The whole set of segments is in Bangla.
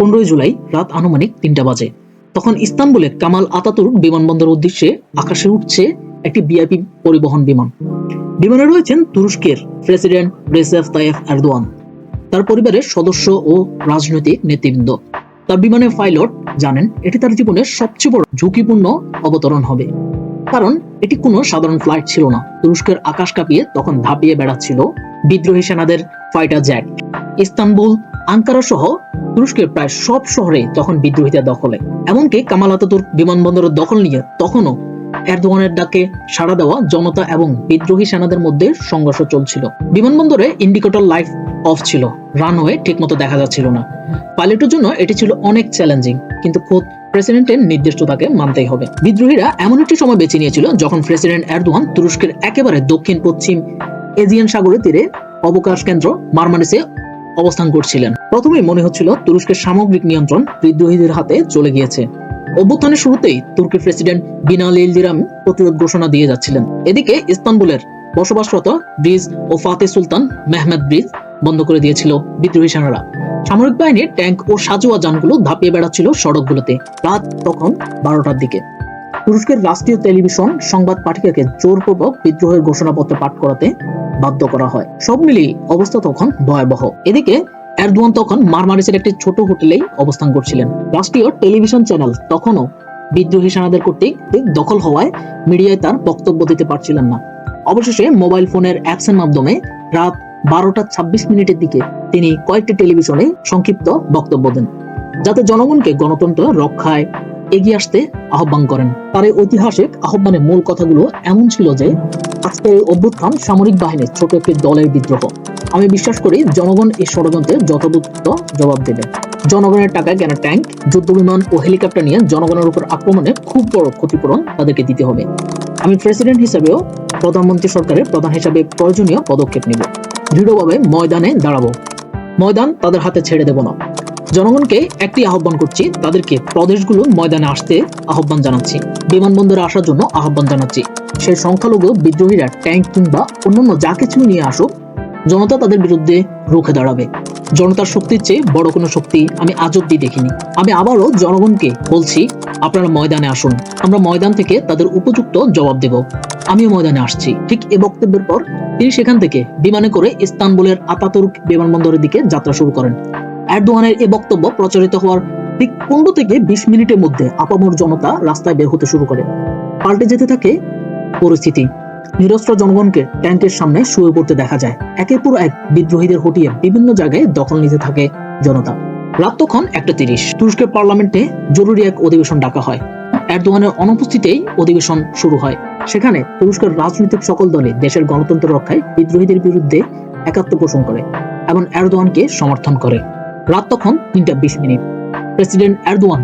15 জুলাই রাত আনুমানিক 3টা বাজে। তখন ইস্তানবুলে কামাল আতাতুর্ক বিমানবন্দর উদ্দেশ্যে আকাশে উঠছে একটি ভিআইপি পরিবহন বিমান। বিমানে রয়েছেন তুরস্কের প্রেসিডেন্ট রেসেপ তাইয়েপ এরদোয়ান, তার পরিবারের সদস্য ও রাজনৈতিক নেতৃবৃন্দ। তার বিমানের পাইলট জানেন এটি তার জীবনের সবচেয়ে বড় ঝুঁকিপূর্ণ অবতরণ হবে, কারণ এটি কোনো সাধারণ ফ্লাইট ছিল না। তুরস্কের আকাশ কাঁপিয়ে তখন ধাপিয়ে বেড়াচ্ছিল বিদ্রোহী সেনাদের ফাইটার জেট। ইস্তানবুল, আঙ্কারা সহ তুরস্কের প্রায় সব শহরে তখন বিদ্রোহীদের দখলে। এমনকি কামাল আতাতুর্ক বিমানবন্দরের দখল নিয়ে তখনও এরদোয়ানের ডাকে সাড়া দেওয়া জনতা এবং বিদ্রোহী সেনাদের মধ্যে সংঘর্ষ চলছিল। বিমানবন্দরে ইন্ডিকেটর লাইট অফ ছিল, রানওয়ে ঠিকমতো দেখা যাচ্ছিল না। পাইলটের জন্য এটি ছিল অনেক চ্যালেঞ্জিং, কিন্তু খোদ প্রেসিডেন্টের নির্দেশ তো তাকে মানতেই হবে। বিদ্রোহীরা এমন একটি সময় বেছে নিয়েছিল যখন প্রেসিডেন্ট এরদোয়ান তুরস্কের একেবারে দক্ষিণ পশ্চিম এজিয়ান সাগরের তীরে অবকাশ কেন্দ্র মারমারিসে অবস্থান করছিলেন। প্রথমেই মনে হচ্ছিল তুরস্কের সামগ্রিক নিয়ন্ত্রণ বিদ্রোহীদের হাতে চলে গিয়েছে। অভ্যুত্থানের শুরুতেই তুর্কির প্রেসিডেন্ট বিনালি ইলদিরাম প্রতিরোধ ঘোষণা দিয়ে যাচ্ছিলেন। এদিকে ইস্তানবুলের বসবাসরত ব্রিজ ও ফাতে সুলতান মেহমেদ ব্রিজ বন্ধ করে দিয়েছিল বিদ্রোহী সেনারা। সামরিক বাহিনীর ট্যাঙ্ক ও সাজোয়া যানগুলো ধাপিয়ে বেড়াচ্ছিল সড়কগুলোতে। রাত তখন 12টার দিকে। তুরস্কের রাষ্ট্রীয় টেলিভিশন সংবাদ পাঠিকাকে জোরপূর্বক বিদ্রোহের ঘোষণাপত্র পাঠ করাতে বাধ্য করা হয়। সব মিলিয়ে অবস্থা তখন ভয়াবহ। এদিকে এরদোয়ান তখন মারমারিসের একটি ছোট হোটেলেই অবস্থান করছিলেন। রাষ্ট্রীয় টেলিভিশন চ্যানেল তখনও বিদ্রোহী সেনাদের কর্তৃক দখল হওয়ায় মিডিয়ায় তার বক্তব্য দিতে পারছিলেন না। অবশেষে মোবাইল ফোনের অ্যাপসের মাধ্যমে রাত 12:26 দিকে তিনি কয়েকটি টেলিভিশনে সংক্ষিপ্ত বক্তব্য দেন, যাতে জনগণকে গণতন্ত্র রক্ষায় এগিয়ে আসতে আহ্বান করেন। তার এই ঐতিহাসিক আহ্বানের মূল কথাগুলো এমন ছিল যে, আজকে এই অভ্যুত্থান সামরিক বাহিনীর ছোট একটি দলের বিদ্রোহ। আমি বিশ্বাস করি জনগণ এই ষড়যন্ত্রের যথোপযুক্ত জবাব দেবে। জনগণের টাকায় কেনা ট্যাঙ্ক, যুদ্ধ বিমান ও হেলিকপ্টার নিয়ে জনগণের উপর আক্রমণে খুব বড় ক্ষতিপূরণ তাদেরকে দিতে হবে। আমি প্রেসিডেন্ট হিসেবেও প্রধানমন্ত্রী সরকারের প্রধান হিসেবে প্রয়োজনীয় পদক্ষেপ নেব। দৃঢ়ভাবে ময়দানে দাঁড়াবো। ময়দান তাদের হাতে ছেড়ে দেব না। জনগণকে একটি আহ্বান করছি, তাদেরকে প্রদেশগুলো ময়দানে আসতে আহ্বান জানাচ্ছি, বিমানবন্দরে আসার জন্য আহ্বান জানাচ্ছি। সেই সংখ্যালঘু বিদ্রোহীরা ট্যাঙ্ক কিংবা অন্যান্য যা কিছু নিয়ে আসুক, জনতা তাদের বিরুদ্ধে রুখে দাঁড়াবে। জনতার শক্তির চেয়ে বড় কোনো শক্তি আমি আজ অব্দি দেখিনি। আমি আবারও জনগণকে বলছি, আপনারা ময়দানে আসুন। আমরা ময়দান থেকে তাদের উপযুক্ত জবাব দেব। আমিও ময়দানে আসছি। ঠিক এ বক্তব্যের পর তিনি সেখান থেকে বিমানে করে ইস্তানবুলের আতাতুর্ক বিমানবন্দরের দিকে যাত্রা শুরু করেন। এরদোয়ানের এই বক্তব্য প্রচারিত হওয়ার ঠিক 15 থেকে 20 মিনিটের মধ্যে আপামর জনতা রাস্তায় বের হতে শুরু করে। পাল্টে যেতে থাকে পরিস্থিতি। নিরস্ত্র জনগণকে ট্যাঙ্কের সামনে শুয়ে পড়তে দেখা যায়। একের পর এক বিদ্রোহীদের হটিয়ে বিভিন্ন জায়গায় দখল নিতে থাকে জনতা। রাত তখন 1:30। তুরস্কের পার্লামেন্টে জরুরি এক অধিবেশন ডাকা হয়। এরদোয়ানের অনুপস্থিতিতেই অধিবেশন শুরু হয়। সেখানে তুরস্কের রাজনৈতিক সকল দলে দেশের গণতন্ত্র রক্ষায় বিদ্রোহীদের বিরুদ্ধে একাত্ম পোষণ করে এবং এরদোয়ানকে সমর্থন করে। রাত তখন 3:20। প্রেসিডেন্ট এরদোয়ান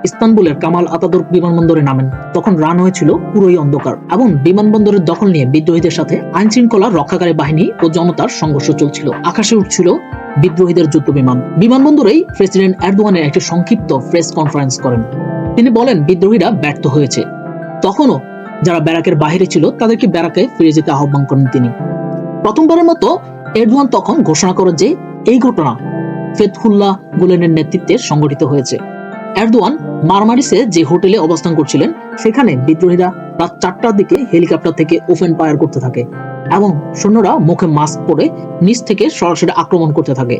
ইস্তানবুলের কামাল আতাতুর্ক বিমানবন্দরে নামেন। তখন রানওয়ে ছিল পুরোই অন্ধকার এবং বিমানবন্দরের দখল নিয়ে বিদ্রোহীদের সাথে আইন শৃঙ্খলা রক্ষাকারী বাহিনী ও জনতার সংঘর্ষ চলছিল। আকাশে উঠছিল বিদ্রোহীদের যুদ্ধ বিমান। বিমানবন্দরেই প্রেসিডেন্ট এরদোয়ানের একটি সংক্ষিপ্ত প্রেস কনফারেন্স করেন। তিনি বলেন বিদ্রোহীরা ব্যর্থ হয়েছে। তখনও যারা ব্যারাকের বাইরে ছিল তাদেরকে ব্যারাকে ফিরে যেতে আহ্বান করেন তিনি। প্রথমবারের মতো এরদোয়ান তখন ঘোষণা করেন যে এই ঘটনা ফেতহুল্লাহ গুলেনের নেতৃত্বে সংঘটিত হয়েছে। এরদোয়ান মারমারিসে যে হোটেলে অবস্থান করছিলেন সেখানে বিদ্রোহীরা রাত 4টার দিকে হেলিকপ্টার থেকে ওপেন ফায়ার করতে থাকে এবং সৈন্যরা মুখে মাস্ক পরে নিচ থেকে সরাসরি আক্রমণ করতে থাকে।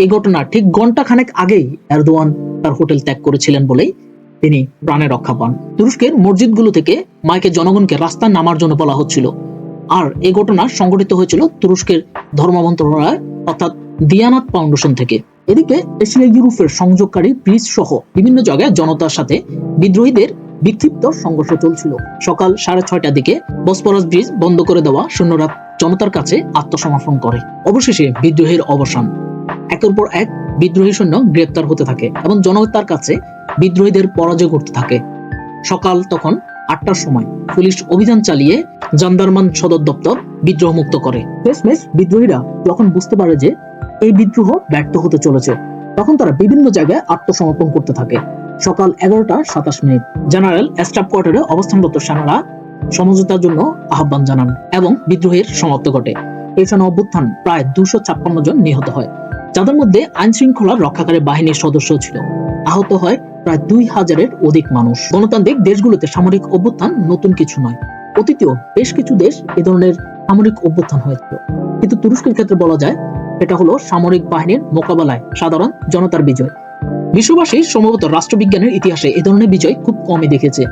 এই ঘটনা ঠিক ঘন্টা খানেক আগেই এরদোয়ান তার হোটেল ত্যাগ করেছিলেন বলেই তিনি প্রাণে রক্ষা পান। তুরস্কের মসজিদগুলো থেকে মাইকে জনগণকে রাস্তায় নামার জন্য বলা হচ্ছিল। আর এই ঘটনা সংঘটিত হয়েছিল তুরস্কের ধর্ম মন্ত্রণালয় অর্থাৎ দিয়ানাত ফাউন্ডেশন থেকে। এদিকে এশিয়া ইউরোপের সংযোগকারী ব্রিজ সহ বিভিন্ন জায়গায় জনতার সাথে বিদ্রোহীদের বিক্ষিপ্ত সংঘর্ষ চলছিল। সকাল 6:30টার দিকে বসফরাস ব্রিজ বন্ধ করে দেওয়া সৈন্যরা জনতার কাছে আত্মসমর্পণ করে। অবশেষে বিদ্রোহের অবসান। একের পর এক বিদ্রোহী সৈন্য গ্রেপ্তার হতে থাকে এবং জনতার কাছে বিদ্রোহীদের পরাজয় করতে থাকে। সকাল তখন 8টার সময় পুলিশ অভিযান চালিয়ে জান্দারমান সদর দপ্তর বিদ্রোহ মুক্ত করে। শেষমেশ বিদ্রোহীরা যখন বুঝতে পারে যে এই বিদ্রোহ ব্যর্থ হতে চলেছে, তখন তারা বিভিন্ন জায়গায় আত্মসমর্পণ করতে থাকে। সকাল 11:27 জেনারেল স্টাফ কোয়ার্টারে অবস্থানরত সেনারা সমঝোতার জন্য আহ্বান জানান এবং বিদ্রোহের সমাপ্তি ঘটে। এই সেনা অভ্যুত্থান প্রায় 256 জন নিহত হয়। যাদের মধ্যে আইন শৃঙ্খলা রক্ষাকারী বাহিনীর সদস্য ছিল। আহত হয় প্রায় 2000-এর অধিক মানুষ। গণতান্ত্রিক দেশগুলোতে সামরিক অভ্যুত্থান নতুন কিছু নয়। অতীতেও বেশ কিছু দেশ এ ধরনের সামরিক অভ্যুত্থান হয়েছিল, কিন্তু তুরস্কের ক্ষেত্রে বলা যায় এটা হলো সামরিক বাহিনীর মোকাবেলায় সাধারণ জনতার বিজয়। বিশ্ববাসী সম্ভবত রাষ্ট্রবিজ্ঞানের ইতিহাসে এ ধরনের বিজয় খুব কমই দেখেছে।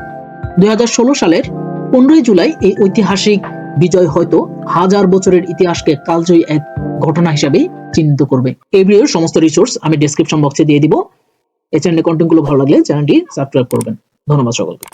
2016 সালের 15 জুলাই এই ঐতিহাসিক বিজয় হয়তো 1000 বছরের ইতিহাসকে কালজয়ী এক ঘটনা হিসেবে চিহ্নিত করবে। এই ভিডিওর সমস্ত রিসোর্স আমি ডেসক্রিপশন বক্সে দিয়ে দিব। এই চ্যানেলের কন্টেন্টগুলো ভালো লাগলে চ্যানেলটি সাবস্ক্রাইব করবেন। ধন্যবাদ সকলকে।